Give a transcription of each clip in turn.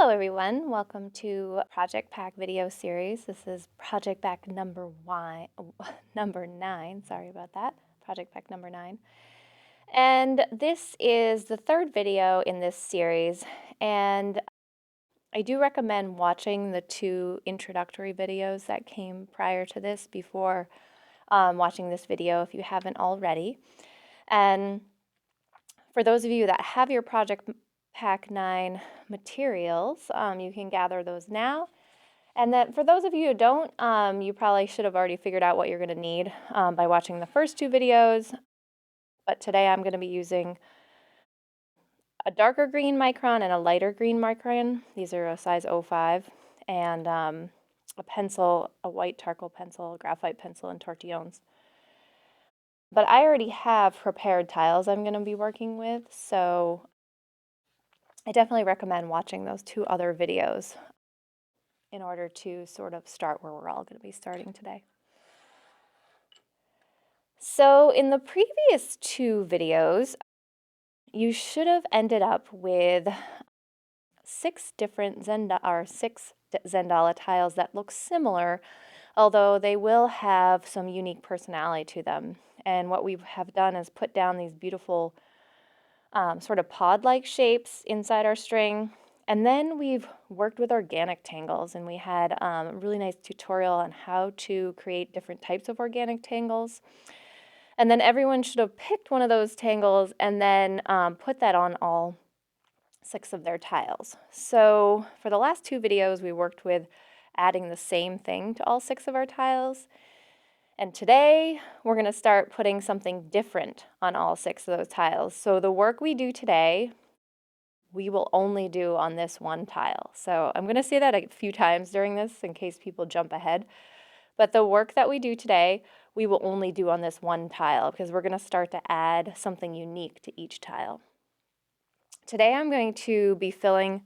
Hello everyone, welcome to Project Pack video series. This is Project Pack number 9, sorry about that, Project Pack number 9. And this is the third video in this series, and I do recommend watching the two introductory videos that came prior to this before watching this video if you haven't already. And for those of you that have your Project Pack 9 materials, you can gather those now. And then for those of you who don't, you probably should have already figured out what you're going to need by watching the first two videos. But today I'm going to be using a darker green micron and a lighter green micron. These are a size 05. And a pencil, a white charcoal pencil, a graphite pencil, and tortillones. But I already have prepared tiles I'm going to be working with, so I definitely recommend watching those two other videos in order to sort of start where we're all going to be starting today. So in the previous two videos, you should have ended up with six Zentangle tiles that look similar, although they will have some unique personality to them. And what we have done is put down these beautiful sort of pod-like shapes inside our string. And then we've worked with organic tangles, and we had a really nice tutorial on how to create different types of organic tangles. And then everyone should have picked one of those tangles and then put that on all 6 of their tiles. So for the last two videos, we worked with adding the same thing to all 6 of our tiles. And today, we're going to start putting something different on all 6 of those tiles. So the work we do today, we will only do on this one tile. So I'm going to say that a few times during this in case people jump ahead. But the work that we do today, we will only do on this one tile because we're going to start to add something unique to each tile. Today I'm going to be filling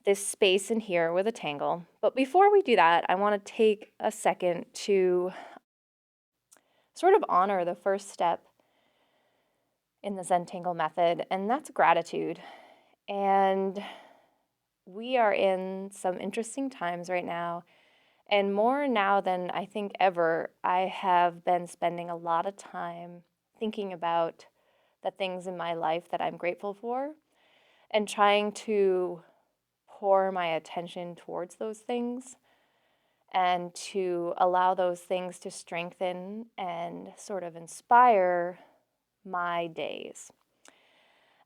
this space in here with a tangle. But before we do that, I want to take a second to sort of honor the first step in the Zentangle method, and that's gratitude. And we are in some interesting times right now, and more now than I think ever, I have been spending a lot of time thinking about the things in my life that I'm grateful for and trying to pour my attention towards those things and to allow those things to strengthen and sort of inspire my days.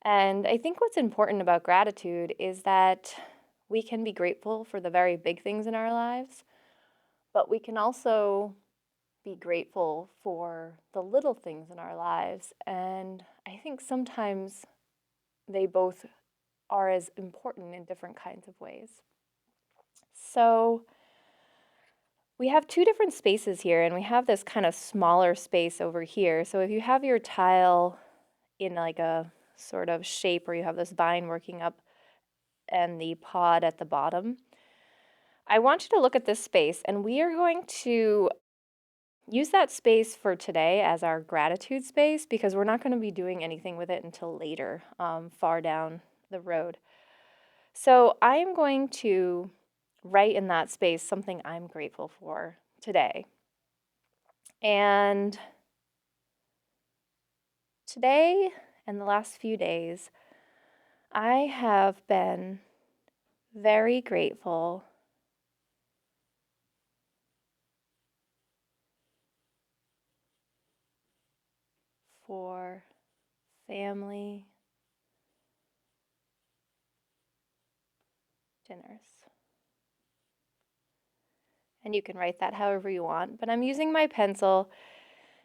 And I think what's important about gratitude is that we can be grateful for the very big things in our lives, but we can also be grateful for the little things in our lives. And I think sometimes they both are as important in different kinds of ways. So we have two different spaces here, and we have this kind of smaller space over here. So if you have your tile in like a sort of shape where you have this vine working up and the pod at the bottom, I want you to look at this space, and we are going to use that space for today as our gratitude space because we're not going to be doing anything with it until later, far down the road. So I am going to write in that space something I'm grateful for today. And today and the last few days, I have been very grateful for family dinners. And you can write that however you want, but I'm using my pencil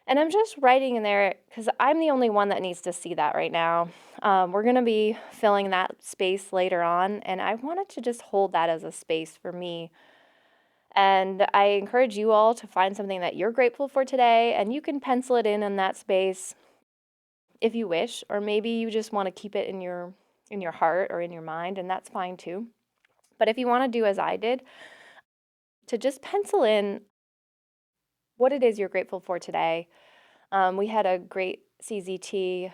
and I'm just writing in there because I'm the only one that needs to see that right now. We're going to be filling that space later on, and I wanted to just hold that as a space for me. And I encourage you all to find something that you're grateful for today, and you can pencil it in that space if you wish, or maybe you just want to keep it in your heart or in your mind, and that's fine too. But if you want to do as I did, to just pencil in what it is you're grateful for today. We had a great CZT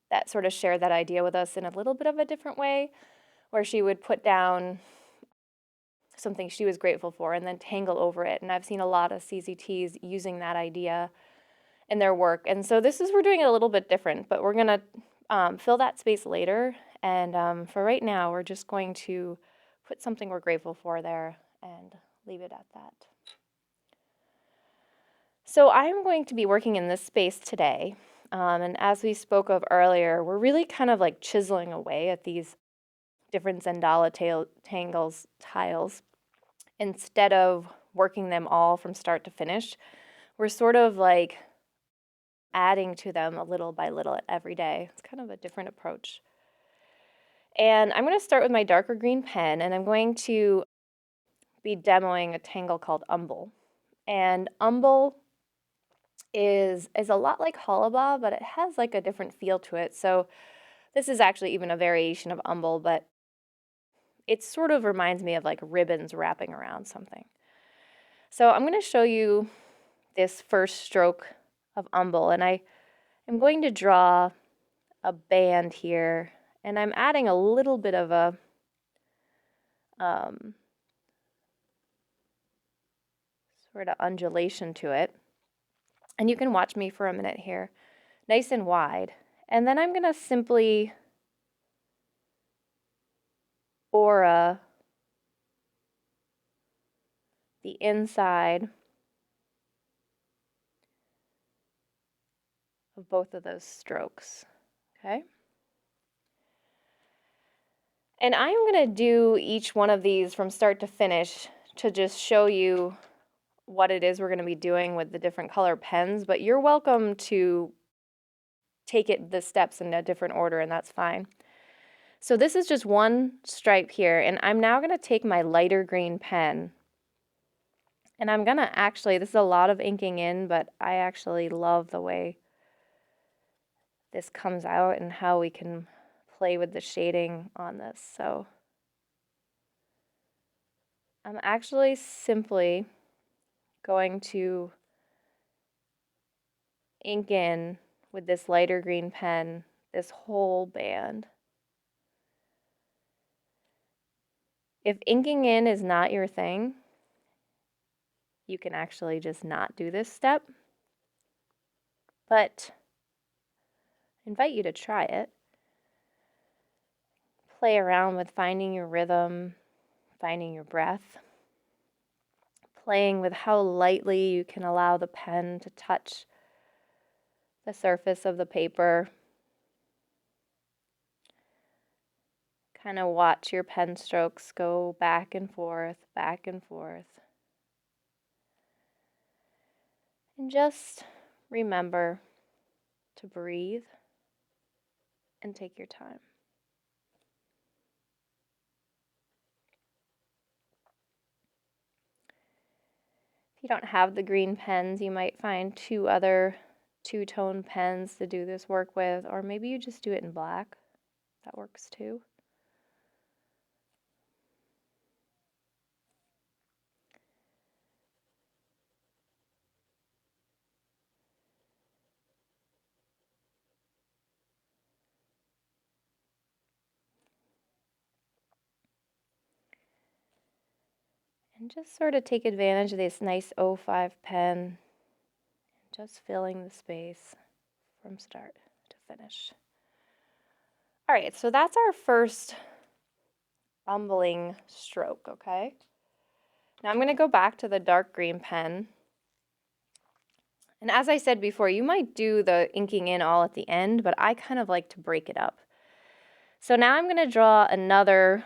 that sort of shared that idea with us in a little bit of a different way, where she would put down something she was grateful for and then tangle over it. And I've seen a lot of CZTs using that idea in their work. And so we're doing it a little bit different, but we're going to fill that space later. And for right now, we're just going to put something we're grateful for there and leave it at that. So I'm going to be working in this space today. And as we spoke of earlier, we're really kind of like chiseling away at these different Zentangle tangles tiles. Instead of working them all from start to finish, we're sort of like adding to them a little by little every day. It's kind of a different approach. And I'm going to start with my darker green pen, and I'm going to be demoing a tangle called Umble. And Umble is a lot like Hollabah, but it has like a different feel to it. So this is actually even a variation of Umble, but it sort of reminds me of like ribbons wrapping around something. So I'm going to show you this first stroke of Umble, and I am going to draw a band here, and I'm adding a little bit of a sort of undulation to it. And you can watch me for a minute here, nice and wide. And then I'm going to simply aura the inside of both of those strokes, okay? And I'm going to do each one of these from start to finish to just show you what it is we're going to be doing with the different color pens, but you're welcome to take the steps in a different order, and that's fine. So this is just one stripe here, and I'm now going to take my lighter green pen, and I'm going to actually, this is a lot of inking in, but I actually love the way this comes out and how we can play with the shading on this. So I'm actually simply going to ink in with this lighter green pen this whole band. If inking in is not your thing, you can actually just not do this step, but I invite you to try it. Play around with finding your rhythm, finding your breath, playing with how lightly you can allow the pen to touch the surface of the paper. Kind of watch your pen strokes go back and forth, back and forth. And just remember to breathe and take your time. If you don't have the green pens, you might find two other two-tone pens to do this work with, or maybe you just do it in black. That works too. And just sort of take advantage of this nice 05 pen, just filling the space from start to finish. All right, so that's our first umbling stroke, okay? Now I'm going to go back to the dark green pen. And as I said before, you might do the inking in all at the end, but I kind of like to break it up. So now I'm going to draw another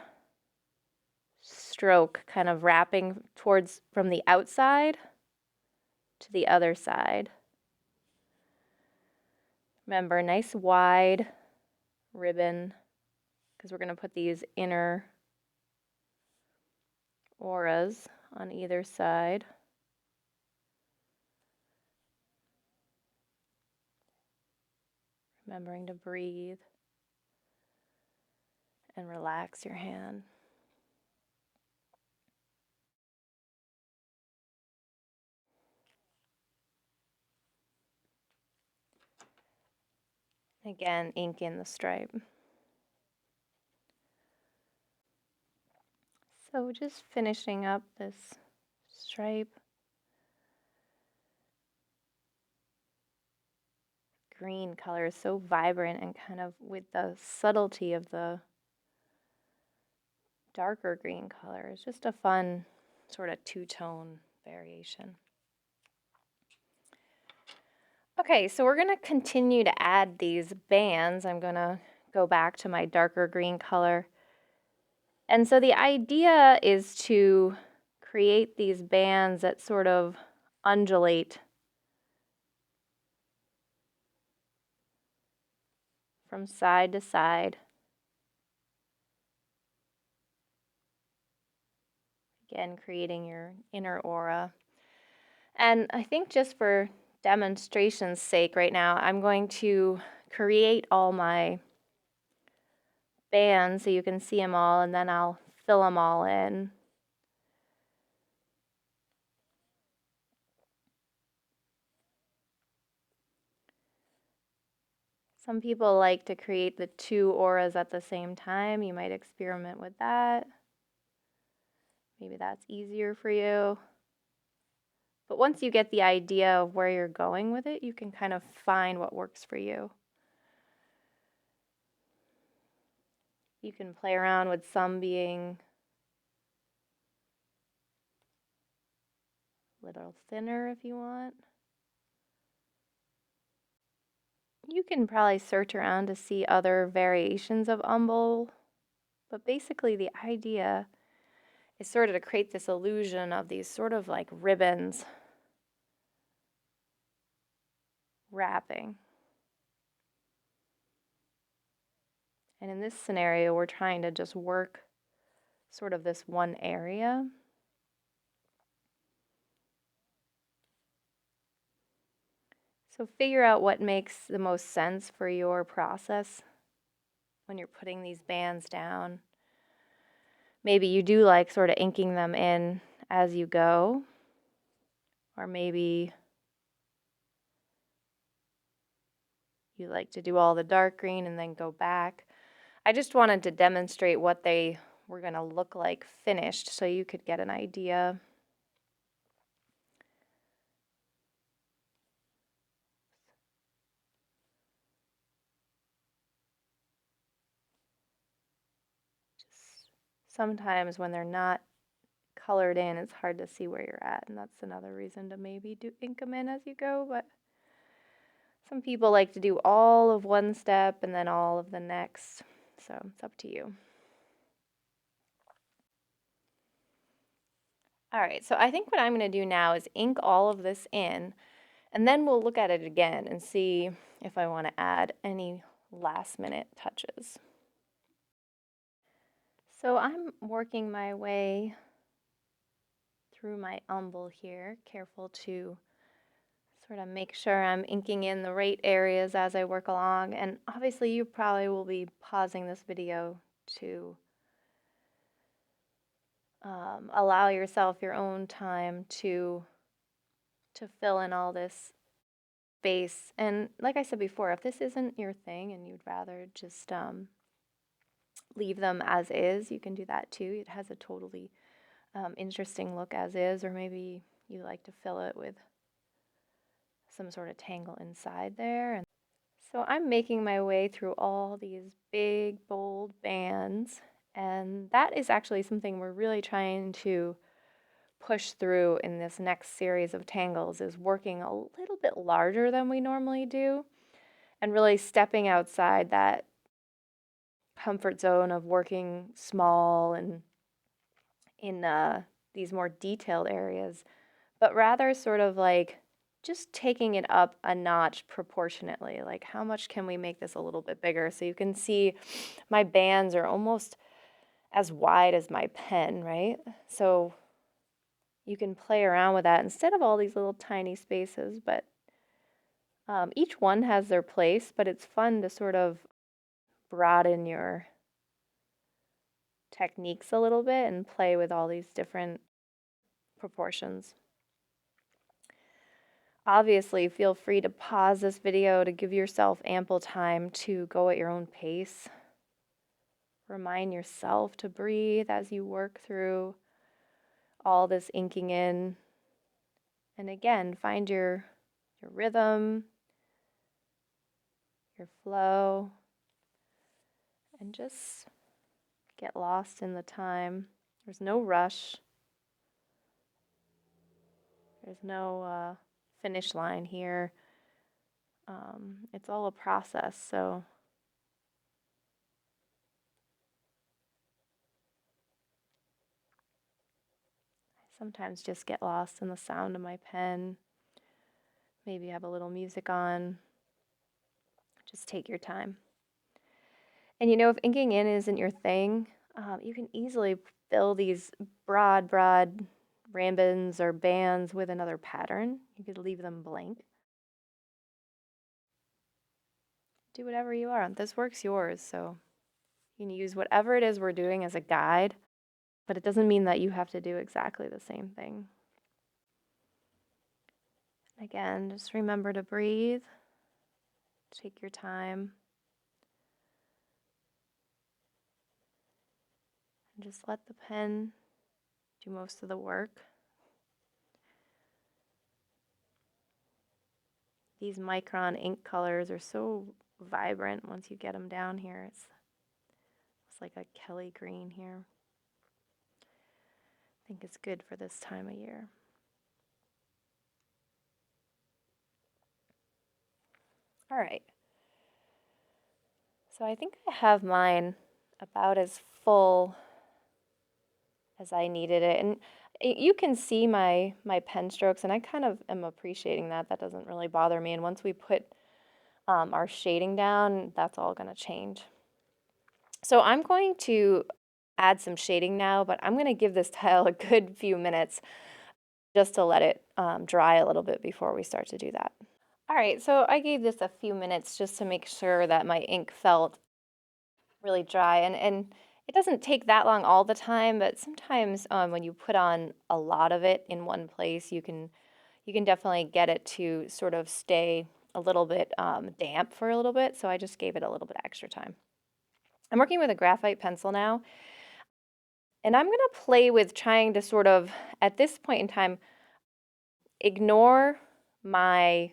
stroke, kind of wrapping towards from the outside to the other side. Remember, nice wide ribbon, because we're going to put these inner auras on either side. Remembering to breathe and relax your hand. Again, ink in the stripe. So just finishing up this stripe. Green color is so vibrant and kind of with the subtlety of the darker green color. It's just a fun sort of two-tone variation. Okay, so we're going to continue to add these bands. I'm going to go back to my darker green color. And so the idea is to create these bands that sort of undulate from side to side. Again, creating your inner aura. And I think just for demonstration's sake right now, I'm going to create all my bands so you can see them all, and then I'll fill them all in. Some people like to create the two auras at the same time. You might experiment with that. Maybe that's easier for you. But once you get the idea of where you're going with it, you can kind of find what works for you. You can play around with some being a little thinner if you want. You can probably search around to see other variations of umbel, but basically the idea is sort of to create this illusion of these sort of like ribbons wrapping. And in this scenario, we're trying to just work sort of this one area. So figure out what makes the most sense for your process when you're putting these bands down. Maybe you do like sort of inking them in as you go, or maybe you like to do all the dark green and then go back. I just wanted to demonstrate what they were going to look like finished so you could get an idea. Just sometimes when they're not colored in, it's hard to see where you're at, and that's another reason to maybe ink them in as you go, but some people like to do all of one step and then all of the next, so it's up to you. All right, so I think what I'm going to do now is ink all of this in, and then we'll look at it again and see if I want to add any last minute touches. So I'm working my way through my umbel here, careful to sort of make sure I'm inking in the right areas as I work along. And obviously you probably will be pausing this video to allow yourself your own time to fill in all this space. And like I said before, if this isn't your thing and you'd rather just leave them as is, you can do that too. It has a totally interesting look as is, or maybe you like to fill it with some sort of tangle inside there. And so I'm making my way through all these big, bold bands, and that is actually something we're really trying to push through in this next series of tangles, is working a little bit larger than we normally do and really stepping outside that comfort zone of working small and in these more detailed areas, but rather sort of like just taking it up a notch proportionately. Like, how much can we make this a little bit bigger? So you can see my bands are almost as wide as my pen, right? So you can play around with that instead of all these little tiny spaces, but each one has their place, but it's fun to sort of broaden your techniques a little bit and play with all these different proportions. Obviously, feel free to pause this video to give yourself ample time to go at your own pace. remind yourself to breathe as you work through all this inking in. And again, find your rhythm, your flow, and just get lost in the time. There's no rush. There's no finish line here. It's all a process, so I sometimes just get lost in the sound of my pen. Maybe have a little music on. Just take your time. And you know, if inking in isn't your thing, you can easily fill these broad rambans or bands with another pattern. You could leave them blank. Do whatever you want. This work's yours, so you can use whatever it is we're doing as a guide, but it doesn't mean that you have to do exactly the same thing. Again, just remember to breathe. Take your time. And just let the pen do most of the work. These micron ink colors are so vibrant once you get them down here. It's like a Kelly green here. I think it's good for this time of year. All right. So I think I have mine about as full as I needed it. And you can see my pen strokes, and I kind of am appreciating that. That doesn't really bother me. And once we put our shading down, that's all going to change. So I'm going to add some shading now, but I'm going to give this tile a good few minutes just to let it dry a little bit before we start to do that. All right, so I gave this a few minutes just to make sure that my ink felt really dry, and it doesn't take that long all the time, but sometimes when you put on a lot of it in one place, you can definitely get it to sort of stay a little bit damp for a little bit, so I just gave it a little bit extra time. I'm working with a graphite pencil now, and I'm going to play with trying to sort of, at this point in time, ignore my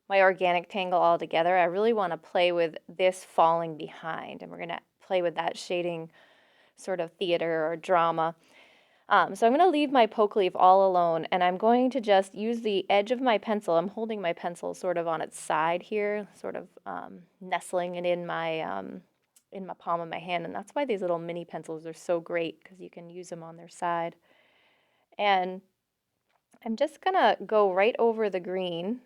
organic tangle altogether. I really want to play with this falling behind, and we're going to play with that shading sort of theater or drama. So I'm going to leave my poke leaf all alone, and I'm going to just use the edge of my pencil. I'm holding my pencil sort of on its side here, sort of nestling it in my palm of my hand, and that's why these little mini pencils are so great, because you can use them on their side. And I'm just going to go right over the green.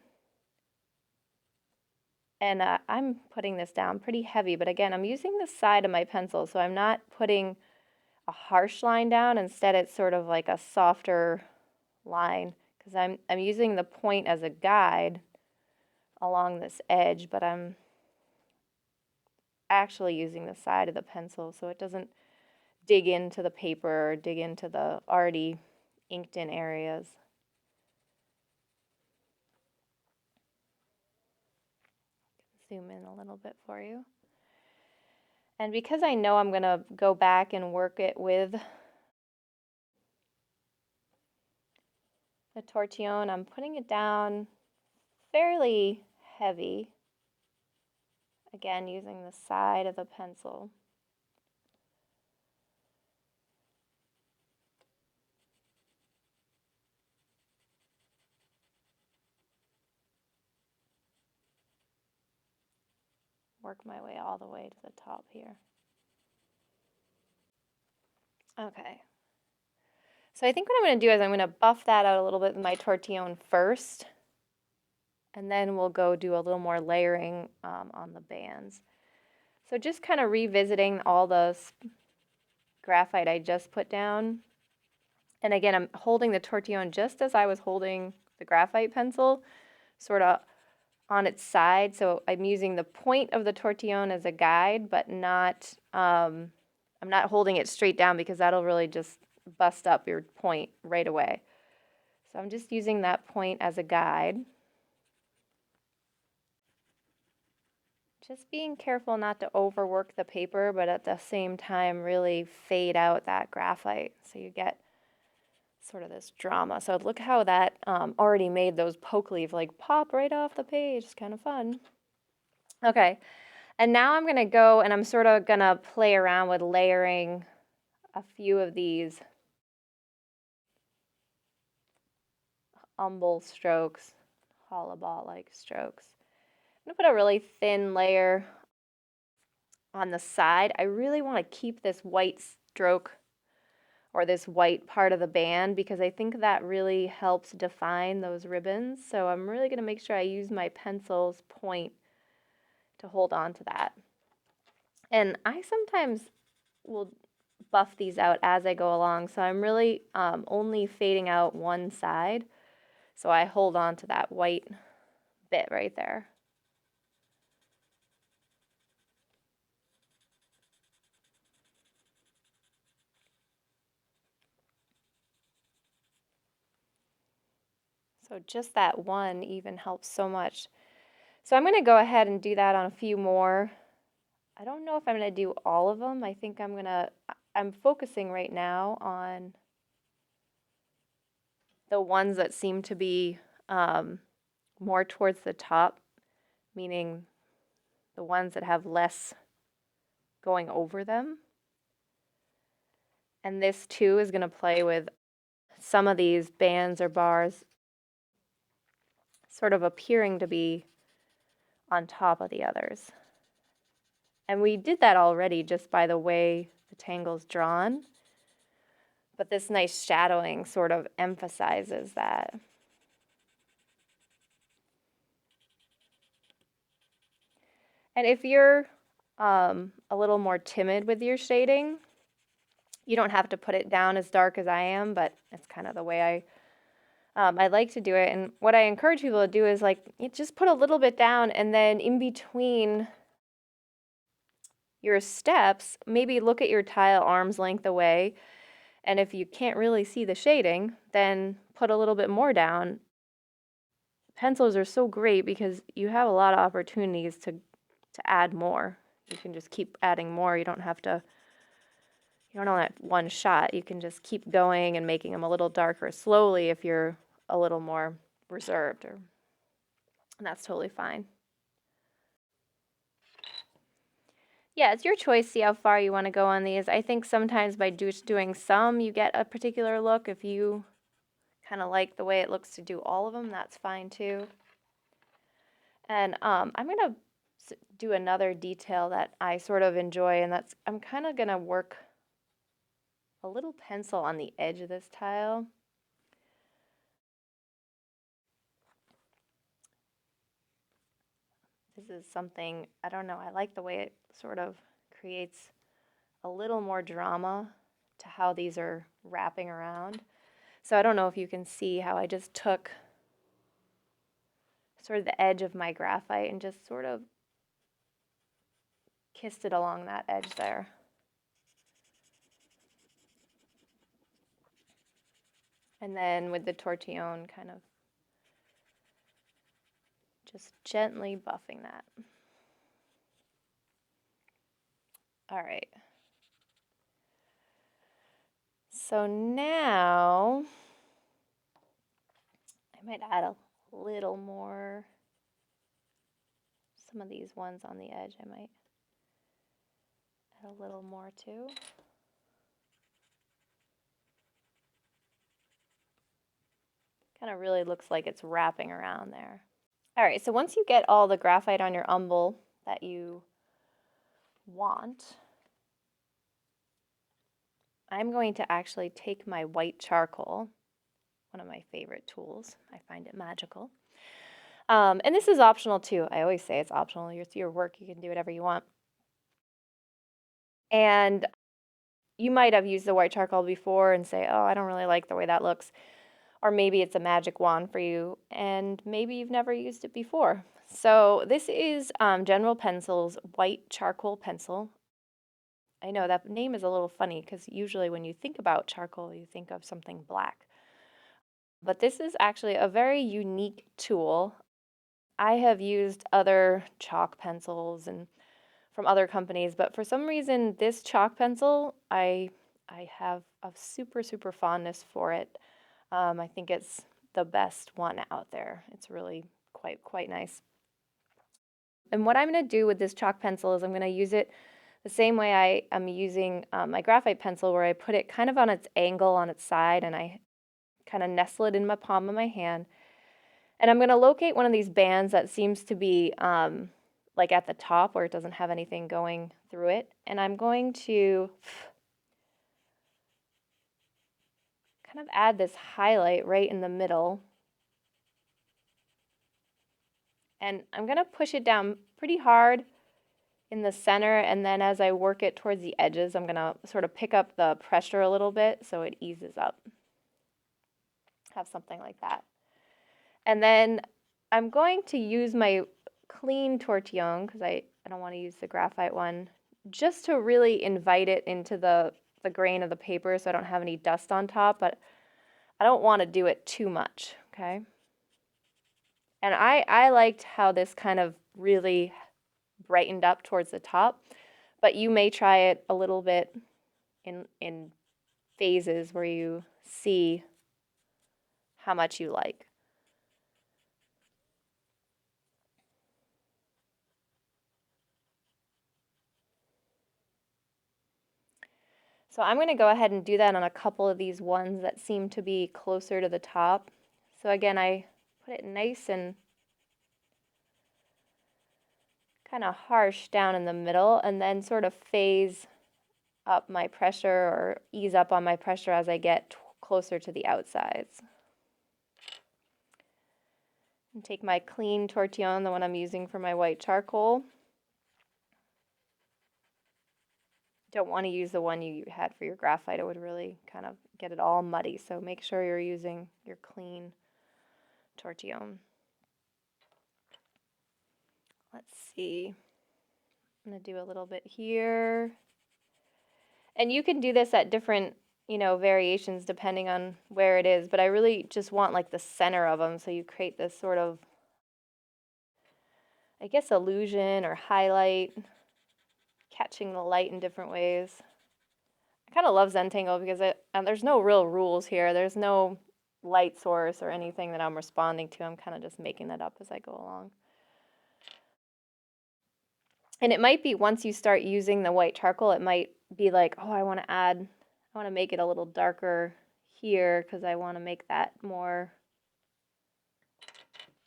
And I'm putting this down pretty heavy, but again, I'm using the side of my pencil, so I'm not putting a harsh line down. Instead, it's sort of like a softer line, because I'm using the point as a guide along this edge, but I'm actually using the side of the pencil so it doesn't dig into the paper or dig into the already inked in areas. Zoom in a little bit for you. And because I know I'm going to go back and work it with the tortillon, I'm putting it down fairly heavy. Again, using the side of the pencil. Work my way all the way to the top here. Okay. So I think what I'm going to do is I'm going to buff that out a little bit with my tortillon first, and then we'll go do a little more layering on the bands. So just kind of revisiting all the graphite I just put down. And again, I'm holding the tortillon just as I was holding the graphite pencil, sort of on its side. So I'm using the point of the tortillon as a guide, but not, I'm not holding it straight down, because that'll really just bust up your point right away. So I'm just using that point as a guide. Just being careful not to overwork the paper, but at the same time really fade out that graphite so you get sort of this drama. So look how that already made those poke leaves like pop right off the page. It's kind of fun. Okay, and now I'm gonna go and I'm sort of gonna play around with layering a few of these umbel strokes, hollow ball-like strokes. I'm gonna put a really thin layer on the side. I really want to keep this white stroke or this white part of the band because I think that really helps define those ribbons. So I'm really going to make sure I use my pencil's point to hold on to that. And I sometimes will buff these out as I go along. So I'm really only fading out one side. So I hold on to that white bit right there. So just that one even helps so much. So I'm going to go ahead and do that on a few more. I don't know if I'm going to do all of them. I think I'm focusing right now on the ones that seem to be more towards the top, meaning the ones that have less going over them. And this too is going to play with some of these bands or bars sort of appearing to be on top of the others. And we did that already just by the way the tangle's drawn. But this nice shadowing sort of emphasizes that. And if you're a little more timid with your shading, you don't have to put it down as dark as I am, but it's kind of the way I like to do it. And what I encourage people to do is like, you just put a little bit down and then in between your steps, maybe look at your tile arm's length away. And if you can't really see the shading, then put a little bit more down. Pencils are so great because you have a lot of opportunities to add more. You can just keep adding more. You don't have to, you don't want that one shot. You can just keep going and making them a little darker slowly if you're a little more reserved, and that's totally fine. Yeah, it's your choice, see how far you want to go on these. I think sometimes by just doing some, you get a particular look. If you kind of like the way it looks to do all of them, that's fine too. And I'm going to do another detail that I sort of enjoy, and that's I'm kind of going to work a little pencil on the edge of this tile. This is something, I don't know, I like the way it sort of creates a little more drama to how these are wrapping around. So I don't know if you can see how I just took sort of the edge of my graphite and just sort of kissed it along that edge there. And then with the tortillon kind of just gently buffing that. All right. So now I might add a little more, some of these ones on the edge, I might add a little more too. Kind of really looks like it's wrapping around there. All right, so once you get all the graphite on your umbel that you want, I'm going to actually take my white charcoal, one of my favorite tools. I find it magical. And this is optional too. I always say it's optional. It's your work. You can do whatever you want. And you might have used the white charcoal before and say, oh, I don't really like the way that looks. Or maybe it's a magic wand for you, and maybe you've never used it before. So this is General Pencil's white charcoal pencil. I know that name is a little funny because usually when you think about charcoal, you think of something black. But this is actually a very unique tool. I have used other chalk pencils and from other companies, but for some reason this chalk pencil, I have a super fondness for it. I think it's the best one out there. It's really quite nice. And what I'm going to do with this chalk pencil is I'm going to use it the same way I am using my graphite pencil, where I put it kind of on its angle on its side and I kind of nestle it in my palm of my hand. And I'm going to locate one of these bands that seems to be like at the top where it doesn't have anything going through it. And I'm going to kind of add this highlight right in the middle. And I'm going to push it down pretty hard in the center, and then as I work it towards the edges, I'm going to sort of pick up the pressure a little bit so it eases up. Have something like that. And then I'm going to use my clean tortillon, because I don't want to use the graphite one, just to really invite it into the grain of the paper so I don't have any dust on top, but I don't want to do it too much, okay? And I liked how this kind of really brightened up towards the top, but you may try it a little bit in phases where you see how much you like. So I'm going to go ahead and do that on a couple of these ones that seem to be closer to the top. So again, I put it nice and kind of harsh down in the middle, and then sort of phase up my pressure or ease up on my pressure as I get closer to the outsides. And take my clean tortillon, the one I'm using for my white charcoal. Don't want to use the one you had for your graphite. It would really kind of get it all muddy. So make sure you're using your clean tortillon. Let's see. I'm going to do a little bit here. And you can do this at different, variations depending on where it is, but I really just want like the center of them, so you create this sort of, I guess, illusion or highlight, catching the light in different ways. I kind of love Zentangle because there's no real rules here. There's no light source or anything that I'm responding to. I'm kind of just making it up as I go along. And it might be once you start using the white charcoal, it might be like, oh, I want to make it a little darker here because I want to make that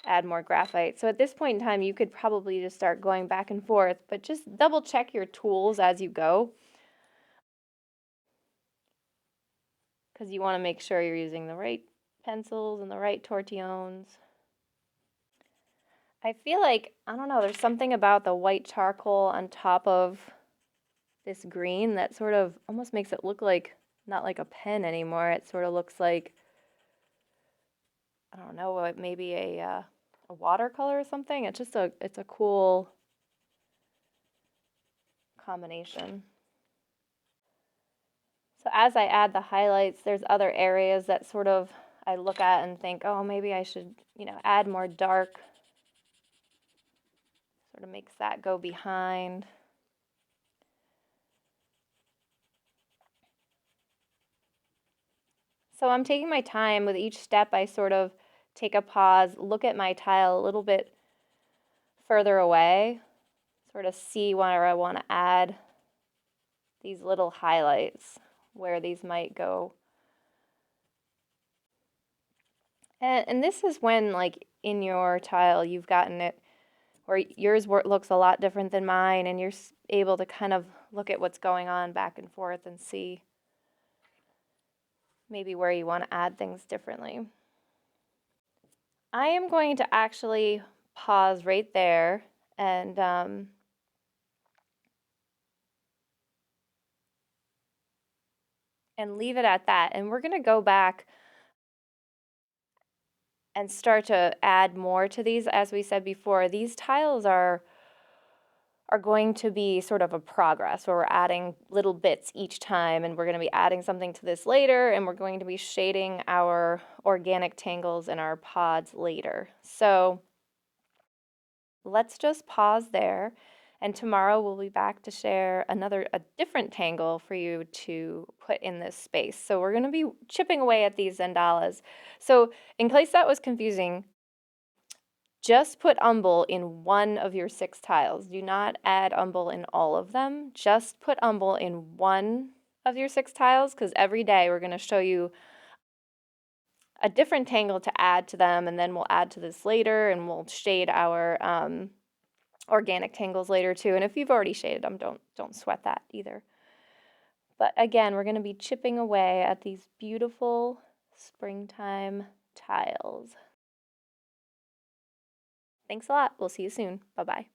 add more graphite. So at this point in time, you could probably just start going back and forth, but just double check your tools as you go, because you want to make sure you're using the right pencils and the right tortillons. I feel like, I don't know, there's something about the white charcoal on top of this green that sort of almost makes it look like, not like a pen anymore. It sort of looks like, I don't know, maybe a watercolor or something. It's just it's a cool combination. So as I add the highlights, there's other areas that sort of I look at and think, oh, maybe I should, add more dark. Sort of makes that go behind. So I'm taking my time with each step. I sort of take a pause, look at my tile a little bit further away, sort of see where I want to add these little highlights, where these might go. And this is when, like, in your tile, you've gotten it where yours looks a lot different than mine, and you're able to kind of look at what's going on back and forth and see maybe where you want to add things differently. I am going to actually pause right there and leave it at that. And we're going to go back and start to add more to these. As we said before, these tiles are going to be sort of a progress where we're adding little bits each time, and we're going to be adding something to this later, and we're going to be shading our organic tangles and our pods later. So let's just pause there, and tomorrow we'll be back to share a different tangle for you to put in this space. So we're going to be chipping away at these zendalas. So in case that was confusing, just put umbel in one of your 6 tiles. Do not add umbel in all of them. Just put umbel in one of your 6 tiles, because every day we're going to show you a different tangle to add to them, and then we'll add to this later, and we'll shade our organic tangles later too. And if you've already shaded them, don't sweat that either. But again, we're going to be chipping away at these beautiful springtime tiles. Thanks a lot. We'll see you soon. Bye-bye.